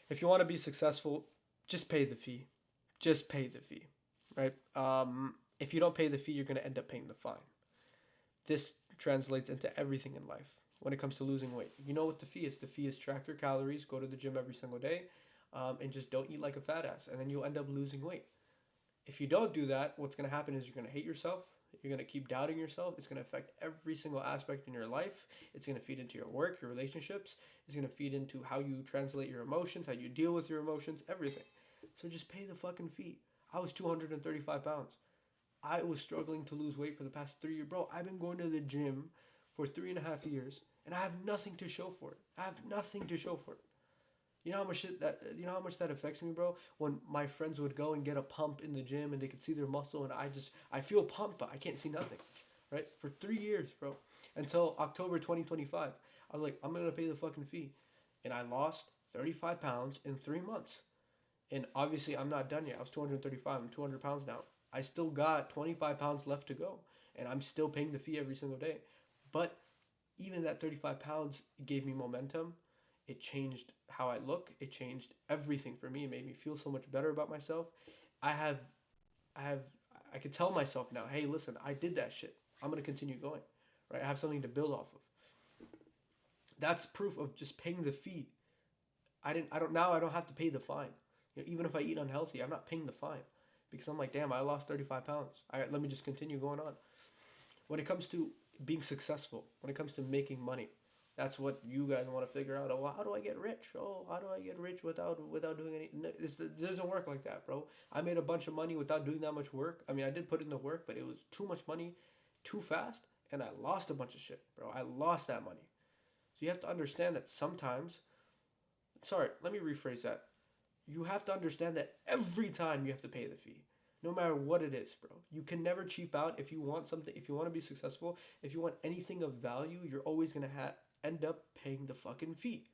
If you want to be successful, just pay the fee. Just pay the fee, right? If you don't pay the fee, you're going to end up paying the fine. This translates into everything in life when it comes to losing weight. You know what the fee is? The fee is track your calories, go to the gym every single day, and just don't eat like a fat ass, and then you'll end up losing weight. If you don't do that, what's going to happen is you're going to hate yourself. You're going to keep doubting yourself. It's going to affect every single aspect in your life. It's going to feed into your work, your relationships. It's going to feed into how you translate your emotions, how you deal with your emotions, everything. So just pay the fucking fee. I was 235 pounds. I was struggling to lose weight for the past 3 years. Bro, I've been going to the gym for 3.5 years and I have nothing to show for it. I have nothing to show for it. You know how much that affects me, bro? When my friends would go and get a pump in the gym and they could see their muscle and I feel pumped but I can't see nothing. Right? For 3 years, bro. Until October 2025. I was like, I'm gonna pay the fucking fee. And I lost 35 pounds in 3 months. And obviously I'm not done yet. I was 235, I'm 200 pounds now. I still got 25 pounds left to go. And I'm still paying the fee every single day. But even that 35 pounds gave me momentum. It changed how I look. It changed everything for me. It made me feel so much better about myself. I have, I have, I could tell myself now, hey, listen, I did that shit. I'm gonna continue going, right? I have something to build off of. That's proof of just paying the fee. I don't have to pay the fine. You know, even if I eat unhealthy, I'm not paying the fine because I'm like, damn, I lost 35 pounds. All right, let me just continue going on. When it comes to being successful, when it comes to making money, that's what you guys want to figure out. Oh, how do I get rich? Oh, how do I get rich without doing any? No, it doesn't work like that, bro. I made a bunch of money without doing that much work. I mean, I did put in the work, but it was too much money, too fast, and I lost a bunch of shit, bro. I lost that money. So you have to understand that sometimes. Sorry, let me rephrase that. You have to understand that every time you have to pay the fee, no matter what it is, bro. You can never cheap out if you want something. If you want to be successful, if you want anything of value, you're always gonna end up paying the fucking fee.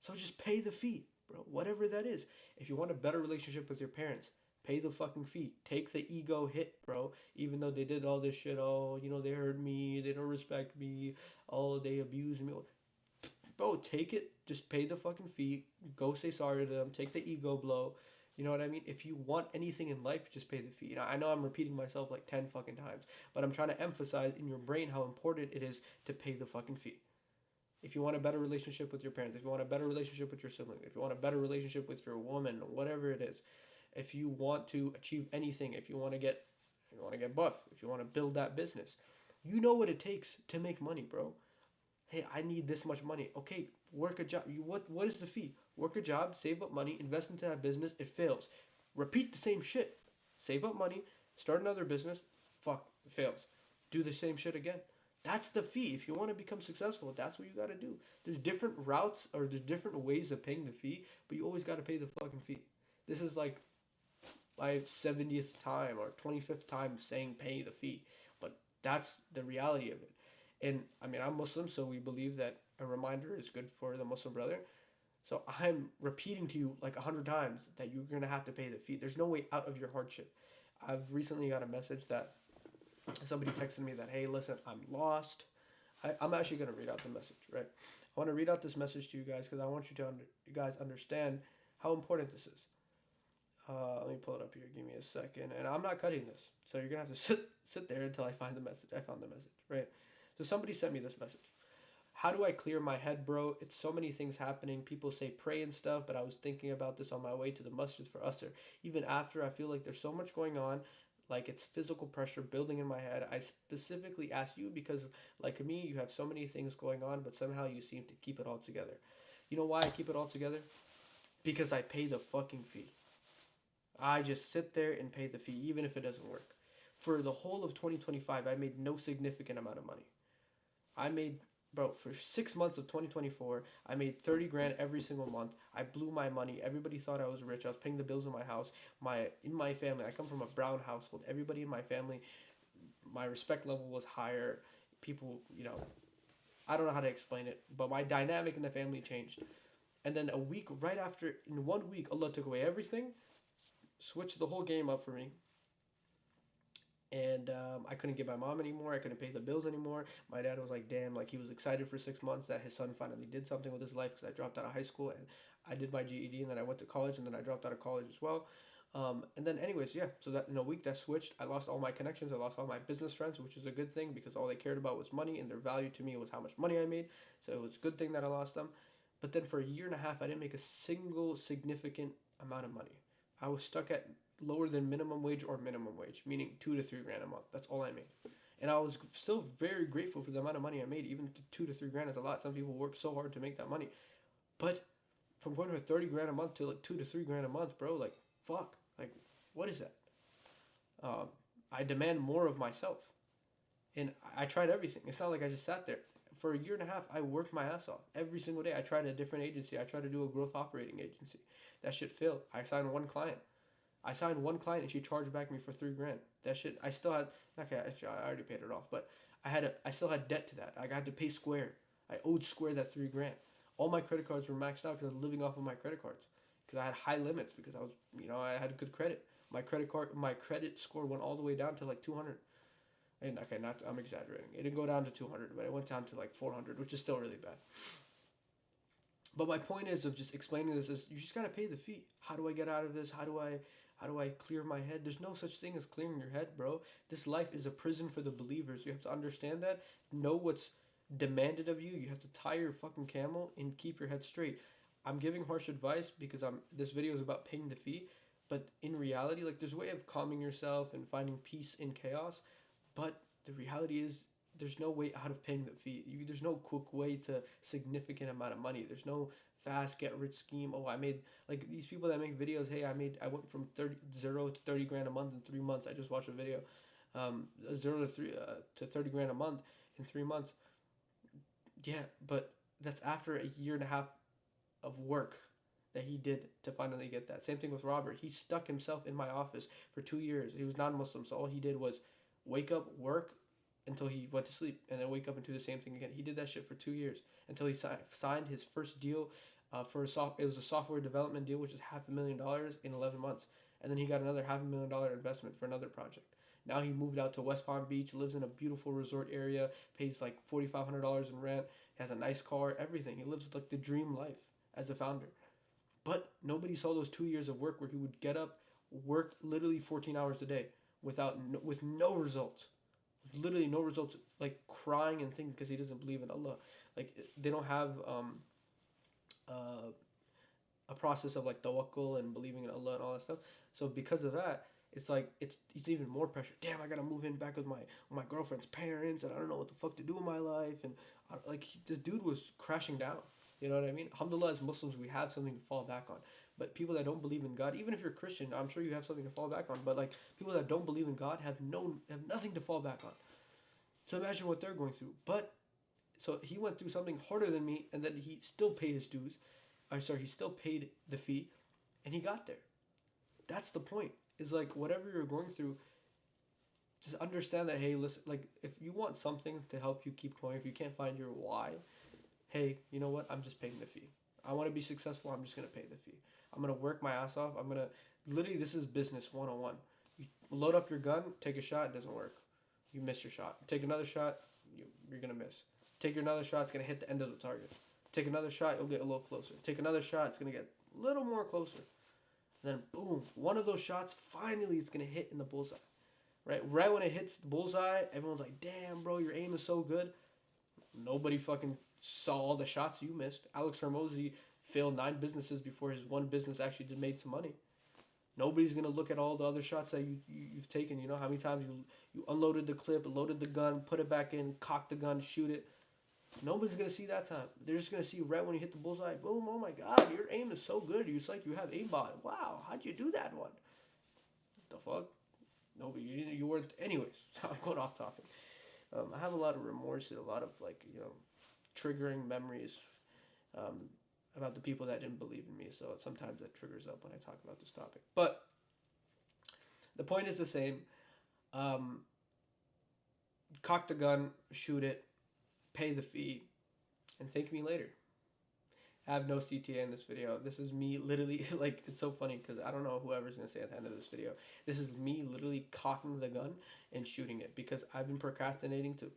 So just pay the fee, bro. Whatever that is. If you want a better relationship with your parents, pay the fucking fee. Take the ego hit, bro. Even though they did all this shit, oh, they hurt me, they don't respect me, oh, they abuse me. Bro, take it. Just pay the fucking fee. Go say sorry to them. Take the ego blow. You know what I mean? If you want anything in life, just pay the fee. I know I'm repeating myself like 10 fucking times, but I'm trying to emphasize in your brain how important it is to pay the fucking fee. If you want a better relationship with your parents, if you want a better relationship with your sibling, if you want a better relationship with your woman, whatever it is, if you want to achieve anything, if you want to get buff, if you want to build that business, you know what it takes to make money, bro. Hey, I need this much money. Okay, work a job. What is the fee? Work a job, save up money, invest into that business. It fails. Repeat the same shit. Save up money, start another business. Fuck, it fails. Do the same shit again. That's the fee. If you want to become successful, that's what you got to do. There's different routes or there's different ways of paying the fee, but you always got to pay the fucking fee. This is like my 70th time or 25th time saying pay the fee, but that's the reality of it. And I mean, I'm Muslim, so we believe that a reminder is good for the Muslim brother. So I'm repeating to you like 100 times that you're gonna have to pay the fee. There's no way out of your hardship. I've recently got a message that somebody texted me that, hey, listen, I'm lost. I'm actually gonna read out the message, right? I want to read out this message to you guys because I want you guys understand how important this is. Let me pull it up here. Give me a second, and I'm not cutting this, so you're gonna have to sit there until I find the message. I found the message, right? So somebody sent me this message. How do I clear my head, bro? It's so many things happening. People say pray and stuff, but I was thinking about this on my way to the masjid for Usr. Even after, I feel like there's so much going on, like it's physical pressure building in my head. I specifically asked you because, like me, you have so many things going on, but somehow you seem to keep it all together. You know why I keep it all together? Because I pay the fucking fee. I just sit there and pay the fee, even if it doesn't work. For the whole of 2025, I made no significant amount of money. I made, bro, for 6 months of 2024, I made 30 grand every single month. I blew my money. Everybody thought I was rich. I was paying the bills in my house. In my family, I come from a brown household. Everybody in my family, my respect level was higher. People, I don't know how to explain it, but my dynamic in the family changed. And then a week right after, in 1 week, Allah took away everything, switched the whole game up for me, And I couldn't get my mom anymore. I couldn't pay the bills anymore. My dad was like, damn, like he was excited for 6 months that his son finally did something with his life because I dropped out of high school and I did my GED and then I went to college and then I dropped out of college as well. And then, anyways, yeah. So that in a week that switched. I lost all my connections. I lost all my business friends, which is a good thing because all they cared about was money, and their value to me was how much money I made. So it was a good thing that I lost them. But then for a year and a half, I didn't make a single significant amount of money. I was stuck at lower than minimum wage or minimum wage, meaning 2 to 3 grand a month. That's all I made. And I was still very grateful for the amount of money I made. Even 2 to 3 grand is a lot. Some people work so hard to make that money. But from going from 30 grand a month to like 2 to 3 grand a month, bro, like, fuck. Like, what is that? Um, I demand more of myself. And I tried everything. It's not like I just sat there. For a year and a half, I worked my ass off every single day. I tried a different agency. I tried to do a growth operating agency. That shit failed. I signed one client. And she charged back me for 3 grand. That shit, I still had, okay, I already paid it off, but I still had debt to that. I had to pay Square. I owed Square that 3 grand. All my credit cards were maxed out because I was living off of my credit cards. Because I had high limits because I had good credit. My credit score went all the way down to like 200. And okay, I'm exaggerating. It didn't go down to 200, but it went down to like 400, which is still really bad. But my point is of just explaining this is you just gotta pay the fee. How do I get out of this? How do I clear my head? There's no such thing as clearing your head, bro. This life is a prison for the believers. You have to understand that. Know what's demanded of you. You have to tie your fucking camel and keep your head straight. I'm giving harsh advice because this video is about paying the fee, but in reality, like there's a way of calming yourself and finding peace in chaos. But the reality is there's no way out of paying the fee. There's no quick way to significant amount of money. There's no fast get rich scheme. Oh, I made like these people that make videos. Hey, I went from 0 to 30 grand a month in 3 months. I just watched a video, 0 to 30 grand a month in 3 months. Yeah, but that's after a year and a half of work that he did to finally get that. Same thing with Robert. He stuck himself in my office for 2 years. He was non-Muslim, so all he did was wake up, work until he went to sleep, and then wake up and do the same thing again. He did that shit for 2 years until he signed his first deal it was a software development deal, which is $500,000 in 11 months, and then he got another $500,000 investment for another project. Now he moved out to West Palm Beach, lives in a beautiful resort area, pays like $4,500 in rent, has a nice car, everything. He lives like the dream life as a founder. But nobody saw those 2 years of work where he would get up, work literally 14 hours a day with no results, literally no results, like crying and thinking because he doesn't believe in Allah. Like they don't have uh, a process of like tawakkul and believing in Allah and all that stuff. So because of that, it's like it's even more pressure. Damn, I gotta move in back with my girlfriend's parents, and I don't know what the fuck to do in my life. And the dude was crashing down. You know what I mean? Alhamdulillah, as Muslims, we have something to fall back on. But people that don't believe in God, even if you're Christian, I'm sure you have something to fall back on. But like people that don't believe in God have nothing to fall back on. So imagine what they're going through. But so he went through something harder than me, and then he still paid his dues. He still paid the fee, and he got there. That's the point. Is like whatever you're going through, just understand that. Hey, listen. Like if you want something to help you keep going, if you can't find your why, hey, you know what? I'm just paying the fee. I want to be successful. I'm just gonna pay the fee. I'm gonna work my ass off. I'm gonna literally. This is business 101. You load up your gun, take a shot. It doesn't work. You miss your shot. Take another shot. You're gonna miss. Take another shot. It's gonna hit the end of the target. Take another shot. You'll get a little closer. Take another shot. It's gonna get a little more closer. And then boom, one of those shots. Finally, it's gonna hit in the bullseye. Right when it hits the bullseye, everyone's like, "Damn, bro, your aim is so good." Nobody fucking saw all the shots you missed. Alex Hormozy failed 9 businesses before his one business actually did made some money. Nobody's gonna look at all the other shots that you've taken. You know how many times you unloaded the clip, loaded the gun, put it back in, cocked the gun, shoot it. Nobody's gonna see that time. They're just gonna see right when you hit the bullseye. Boom! Oh my God, your aim is so good. It's like you have aimbot. Wow, how'd you do that one? What the fuck? Nobody. You weren't. Anyways, I'm going off topic. I have a lot of remorse and a lot of triggering memories um, about the people that didn't believe in me. So sometimes that triggers up when I talk about this topic. But the point is the same. Um, cock the gun, shoot it, pay the fee, and thank me later. I have no CTA in this video. This is me literally, like, it's so funny because I don't know whoever's going to say at the end of this video. This is me literally cocking the gun and shooting it because I've been procrastinating to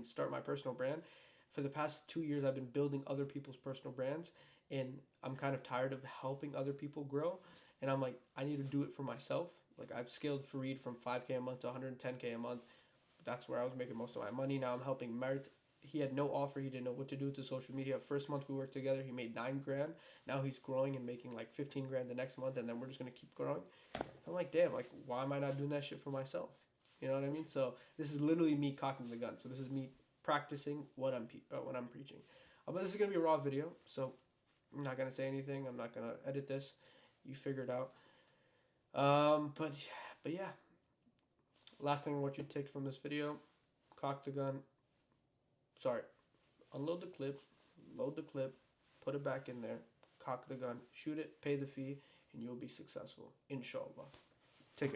start my personal brand. For the past 2 years, I've been building other people's personal brands, and I'm kind of tired of helping other people grow. And I'm like, I need to do it for myself. Like, I've scaled Fareed from 5K a month to 110K a month. That's where I was making most of my money. Now I'm helping Mert. He had no offer. He didn't know what to do to social media. First month we worked together, he made 9 grand. Now he's growing and making like 15 grand the next month, and then we're just gonna keep growing. I'm like, damn, like, why am I not doing that shit for myself? You know what I mean? So this is literally me cocking the gun. So this is me practicing what I'm preaching. But this is gonna be a raw video, so I'm not gonna say anything. I'm not gonna edit this. You figure it out. But yeah. Last thing I want you to take from this video: cock the gun. Sorry, unload the clip, load the clip, put it back in there, cock the gun, shoot it, pay the fee, and you'll be successful. Inshallah. Take it.